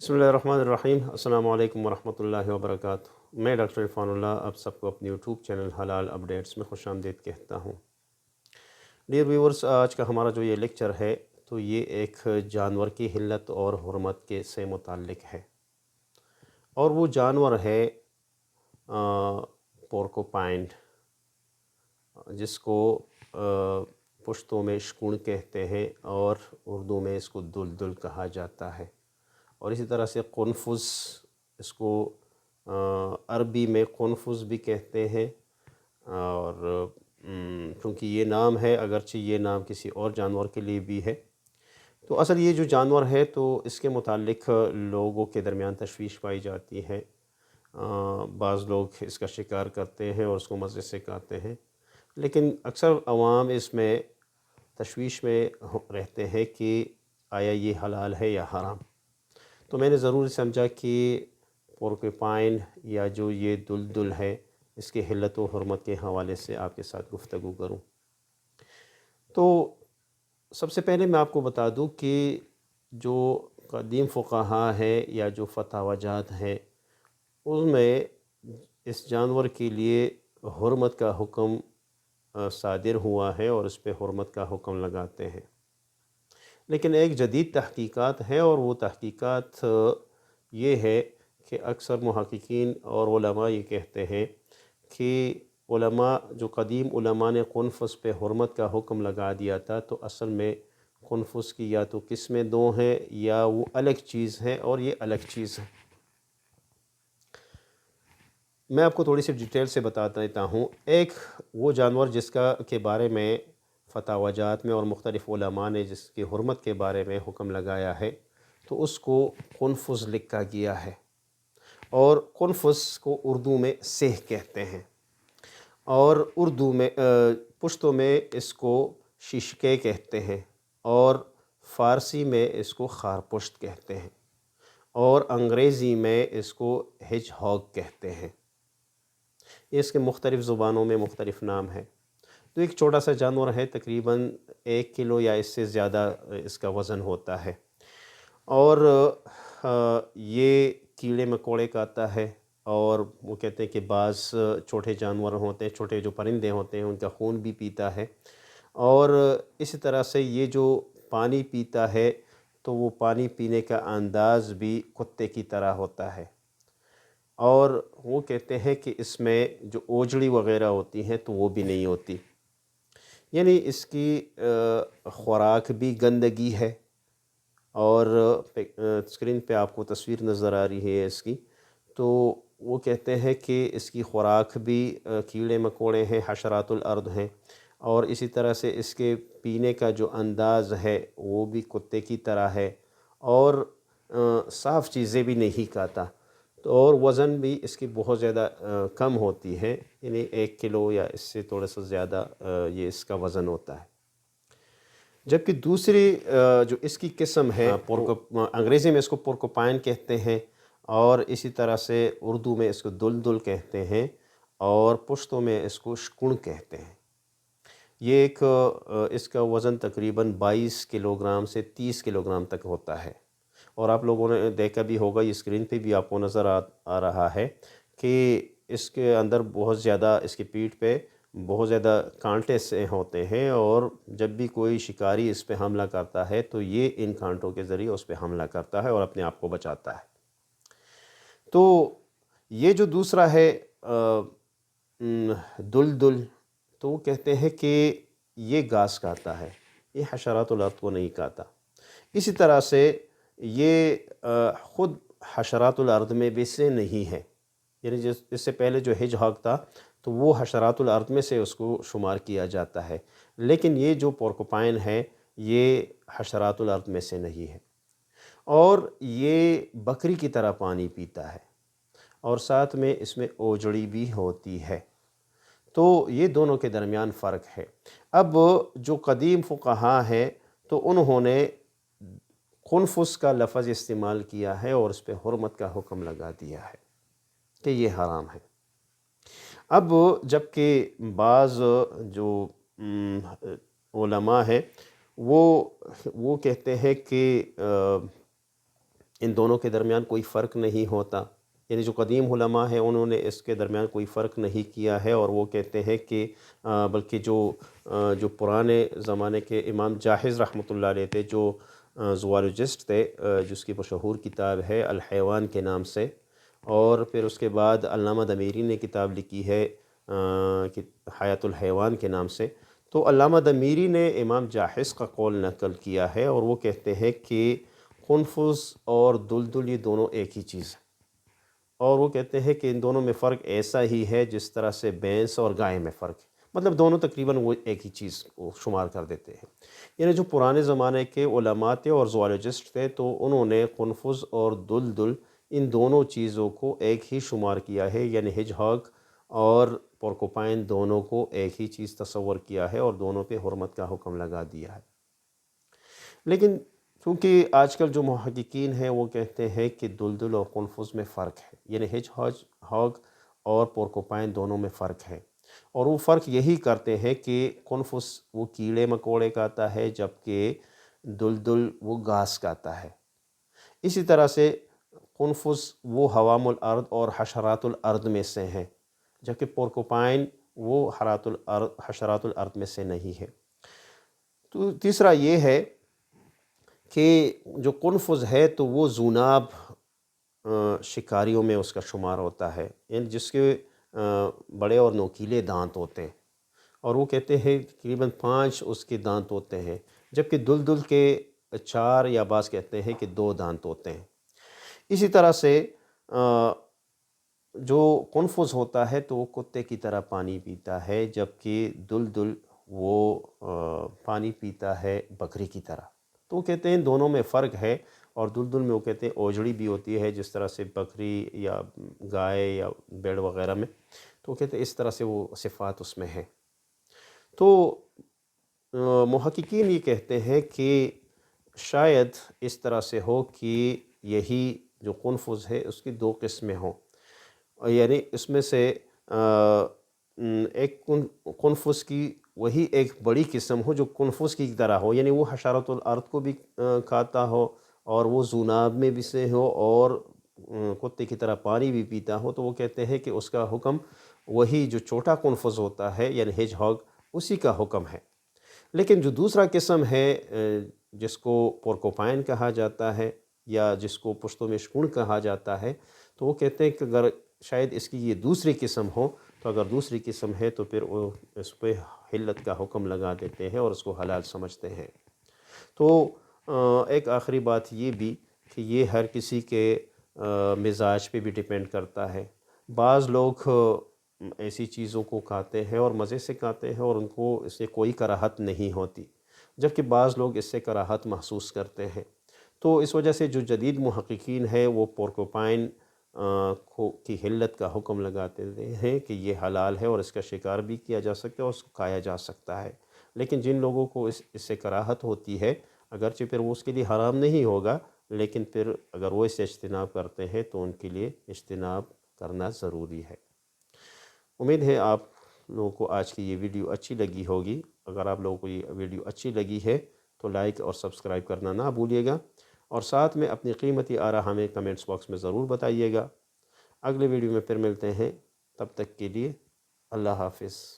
بسم اللہ الرحمن الرحیم۔ السلام علیکم ورحمۃ اللہ وبرکاتہ۔ میں ڈاکٹر عرفان اللہ آپ سب کو اپنے یوٹیوب چینل حلال اپڈیٹس میں خوش آمدید کہتا ہوں۔ ڈیئر ویورز، آج کا ہمارا جو یہ لیکچر ہے تو یہ ایک جانور کی حلت اور حرمت کے سے متعلق ہے، اور وہ جانور ہے پورکوپائن، جس کو پشتوں میں شکون کہتے ہیں اور اردو میں اس کو دلدل کہا جاتا ہے، اور اسی طرح سے قنفذ، اس کو عربی میں قنفذ بھی کہتے ہیں، اور کیونکہ یہ نام ہے، اگرچہ یہ نام کسی اور جانور کے لیے بھی ہے، تو اصل یہ جو جانور ہے تو اس کے متعلق لوگوں کے درمیان تشویش پائی جاتی ہے۔ بعض لوگ اس کا شکار کرتے ہیں اور اس کو مزے سے کھاتے ہیں، لیکن اکثر عوام اس میں تشویش میں رہتے ہیں کہ آیا یہ حلال ہے یا حرام۔ تو میں نے ضروری سمجھا کہ پورکوپائن یا جو یہ دلدل ہے اس کے حلت و حرمت کے حوالے سے آپ کے ساتھ گفتگو کروں۔ تو سب سے پہلے میں آپ کو بتا دوں کہ جو قدیم فقہا ہے یا جو فتاوی جات ہیں، ان میں اس جانور کے لیے حرمت کا حکم صادر ہوا ہے اور اس پہ حرمت کا حکم لگاتے ہیں، لیکن ایک جدید تحقیقات ہے، اور وہ تحقیقات یہ ہے کہ اکثر محققین اور علماء یہ کہتے ہیں کہ علماء، جو قدیم علماء نے قنفذ پہ حرمت کا حکم لگا دیا تھا، تو اصل میں قنفذ کی یا تو قسمیں دو ہیں یا وہ الگ چیز ہے، اور یہ الگ چیز ہے۔ میں آپ کو تھوڑی سی ڈیٹیل سے بتا دیتا ہوں۔ ایک وہ جانور جس کے بارے میں فتاوی جات میں اور مختلف علماء نے جس کی حرمت کے بارے میں حکم لگایا ہے، تو اس کو قنفذ لکھا گیا ہے، اور قنفذ کو اردو میں سیہ کہتے ہیں، اور اردو میں پشتوں میں اس کو ششکے کہتے ہیں، اور فارسی میں اس کو خارپشت کہتے ہیں، اور انگریزی میں اس کو ہیج ہاگ کہتے ہیں۔ اس کے مختلف زبانوں میں مختلف نام ہے۔ تو ایک چھوٹا سا جانور ہے، تقریباً 1 کلو یا اس سے زیادہ اس کا وزن ہوتا ہے، اور یہ کیڑے مکوڑے کھاتا ہے، اور وہ کہتے ہیں کہ بعض چھوٹے جانور ہوتے ہیں، چھوٹے جو پرندے ہوتے ہیں ان کا خون بھی پیتا ہے، اور اسی طرح سے یہ جو پانی پیتا ہے تو وہ پانی پینے کا انداز بھی کتے کی طرح ہوتا ہے، اور وہ کہتے ہیں کہ اس میں جو اوجڑی وغیرہ ہوتی ہیں تو وہ بھی نہیں ہوتی، یعنی اس کی خوراک بھی گندگی ہے۔ اور اسکرین پہ آپ کو تصویر نظر آ رہی ہے اس کی، تو وہ کہتے ہیں کہ اس کی خوراک بھی کیڑے مکوڑے ہیں، حشرات الارض ہیں، اور اسی طرح سے اس کے پینے کا جو انداز ہے وہ بھی کتے کی طرح ہے، اور صاف چیزیں بھی نہیں کھاتا، تو اور وزن بھی اس کی بہت زیادہ کم ہوتی ہے، یعنی 1 کلو یا اس سے تھوڑا سا زیادہ یہ اس کا وزن ہوتا ہے۔ جبکہ دوسری جو اس کی قسم ہے انگریزی میں اس کو پورکوپائن کہتے ہیں، اور اسی طرح سے اردو میں اس کو دلدل کہتے ہیں، اور پشتوں میں اس کو شکون کہتے ہیں۔ یہ ایک اس کا وزن تقریباً 22 کلو گرام سے 30 کلو گرام تک ہوتا ہے، اور آپ لوگوں نے دیکھا بھی ہوگا، یہ اسکرین پہ بھی آپ کو نظر آ رہا ہے کہ اس کے اندر بہت زیادہ، اس کی پیٹھ پہ بہت زیادہ کانٹے سے ہوتے ہیں، اور جب بھی کوئی شکاری اس پہ حملہ کرتا ہے تو یہ ان کانٹوں کے ذریعے اس پہ حملہ کرتا ہے اور اپنے آپ کو بچاتا ہے۔ تو یہ جو دوسرا ہے دلدل، تو وہ کہتے ہیں کہ یہ گھاس کھاتا ہے، یہ حشرات الارض کو نہیں کھاتا۔ اسی طرح سے یہ خود حشرات الارض میں بھی سے نہیں ہے، یعنی اس سے پہلے جو ہیج ہاگ تھا تو وہ حشرات الارض میں سے اس کو شمار کیا جاتا ہے، لیکن یہ جو پورکوپائن ہے یہ حشرات الارض میں سے نہیں ہے، اور یہ بکری کی طرح پانی پیتا ہے، اور ساتھ میں اس میں اوجڑی بھی ہوتی ہے۔ تو یہ دونوں کے درمیان فرق ہے۔ اب جو قدیم فقہا ہیں تو انہوں نے قنفذ کا لفظ استعمال کیا ہے اور اس پہ حرمت کا حکم لگا دیا ہے کہ یہ حرام ہے۔ اب جبکہ بعض جو علماء ہیں وہ کہتے ہیں کہ ان دونوں کے درمیان کوئی فرق نہیں ہوتا، یعنی جو قدیم علماء ہیں انہوں نے اس کے درمیان کوئی فرق نہیں کیا ہے، اور وہ کہتے ہیں کہ بلکہ جو پرانے زمانے کے امام جاحظ رحمۃ اللہ علیہ تھے، جو زوالوجسٹ تھے، جس کی مشہور کتاب ہے الحیوان کے نام سے، اور پھر اس کے بعد علامہ دمیری نے کتاب لکھی ہے کہ حیات الحیوان کے نام سے۔ تو علامہ دمیری نے امام جاحظ کا قول نقل کیا ہے، اور وہ کہتے ہیں کہ قنفذ اور دلدل یہ دونوں ایک ہی چیز ہے، اور وہ کہتے ہیں کہ ان دونوں میں فرق ایسا ہی ہے جس طرح سے بھینس اور گائے میں فرق ہے، مطلب دونوں تقریباً وہ ایک ہی چیز کو شمار کر دیتے ہیں۔ یعنی جو پرانے زمانے کے علماء تھے اور زوالوجسٹ تھے، تو انہوں نے قنفذ اور دلدل ان دونوں چیزوں کو ایک ہی شمار کیا ہے، یعنی ہج ہاگ اور پورکوپائن دونوں کو ایک ہی چیز تصور کیا ہے، اور دونوں پہ حرمت کا حکم لگا دیا ہے۔ لیکن چونکہ آج کل جو محققین ہیں وہ کہتے ہیں کہ دلدل اور قنفذ میں فرق ہے، یعنی ہج ہاگ اور پورکوپائن دونوں میں فرق ہے، اور وہ فرق یہی کرتے ہیں کہ قنفذ وہ کیڑے مکوڑے کھاتا ہے، جبکہ دلدل وہ گھاس کھاتا ہے۔ اسی طرح سے قنفذ وہ حوام الارض اور حشرات الارض میں سے ہیں، جبکہ پورکوپائن وہ حشرات الارض میں سے نہیں ہے۔ تو تیسرا یہ ہے کہ جو قنفذ ہے تو وہ ذوناب شکاریوں میں اس کا شمار ہوتا ہے، یعنی جس کے بڑے اور نوکیلے دانت ہوتے ہیں، اور وہ کہتے ہیں تقریباً 5 اس کے دانت ہوتے ہیں، جبکہ دلدل کے 4 یا بعض کہتے ہیں کہ 2 دانت ہوتے ہیں۔ اسی طرح سے جو قنفذ ہوتا ہے تو وہ کتے کی طرح پانی پیتا ہے، جبکہ دلدل وہ پانی پیتا ہے بکری کی طرح۔ تو وہ کہتے ہیں دونوں میں فرق ہے، اور دلدل میں وہ کہتے ہیں اوجڑی بھی ہوتی ہے جس طرح سے بکری یا گائے یا بیڑ وغیرہ میں، تو وہ کہتے ہیں اس طرح سے وہ صفات اس میں ہیں۔ تو محققین یہ کہتے ہیں کہ شاید اس طرح سے ہو کہ یہی جو قنفذ ہے اس کی 2 قسمیں ہوں، یعنی اس میں سے ایک قنفذ کی وہی ایک بڑی قسم ہو جو قنفذ کی طرح ہو، یعنی وہ حشرات الارض کو بھی کھاتا ہو، اور وہ ذوناب میں بھی سے ہو، اور کتے کی طرح پانی بھی پیتا ہو، تو وہ کہتے ہیں کہ اس کا حکم وہی جو چھوٹا قنفذ ہوتا ہے یعنی ہیج ہاگ اسی کا حکم ہے۔ لیکن جو دوسرا قسم ہے جس کو پورکوپائن کہا جاتا ہے، یا جس کو پشتو میں شکون کہا جاتا ہے، تو وہ کہتے ہیں کہ اگر شاید اس کی یہ دوسری قسم ہو، تو اگر دوسری قسم ہے تو پھر وہ اس پہ حلت کا حکم لگا دیتے ہیں اور اس کو حلال سمجھتے ہیں۔ تو ایک آخری بات یہ بھی کہ یہ ہر کسی کے مزاج پہ بھی ڈیپینڈ کرتا ہے۔ بعض لوگ ایسی چیزوں کو کھاتے ہیں اور مزے سے کھاتے ہیں اور ان کو اس سے کوئی کراہت نہیں ہوتی، جبکہ بعض لوگ اس سے کراہت محسوس کرتے ہیں۔ تو اس وجہ سے جو جدید محققین ہیں وہ پورکوپائن کی حلت کا حکم لگاتے ہیں کہ یہ حلال ہے اور اس کا شکار بھی کیا جا سکتا ہے اور اس کو کھایا جا سکتا ہے۔ لیکن جن لوگوں کو اس سے کراہت ہوتی ہے، اگرچہ پھر وہ اس کے لیے حرام نہیں ہوگا، لیکن پھر اگر وہ اس سے اجتناب کرتے ہیں تو ان کے لیے اجتناب کرنا ضروری ہے۔ امید ہے آپ لوگوں کو آج کی یہ ویڈیو اچھی لگی ہوگی۔ اگر آپ لوگوں کو یہ ویڈیو اچھی لگی ہے تو لائک اور سبسکرائب کرنا نہ بھولیے گا، اور ساتھ میں اپنی قیمتی آراء ہمیں کمنٹس باکس میں ضرور بتائیے گا۔ اگلے ویڈیو میں پھر ملتے ہیں، تب تک کے لیے اللہ حافظ۔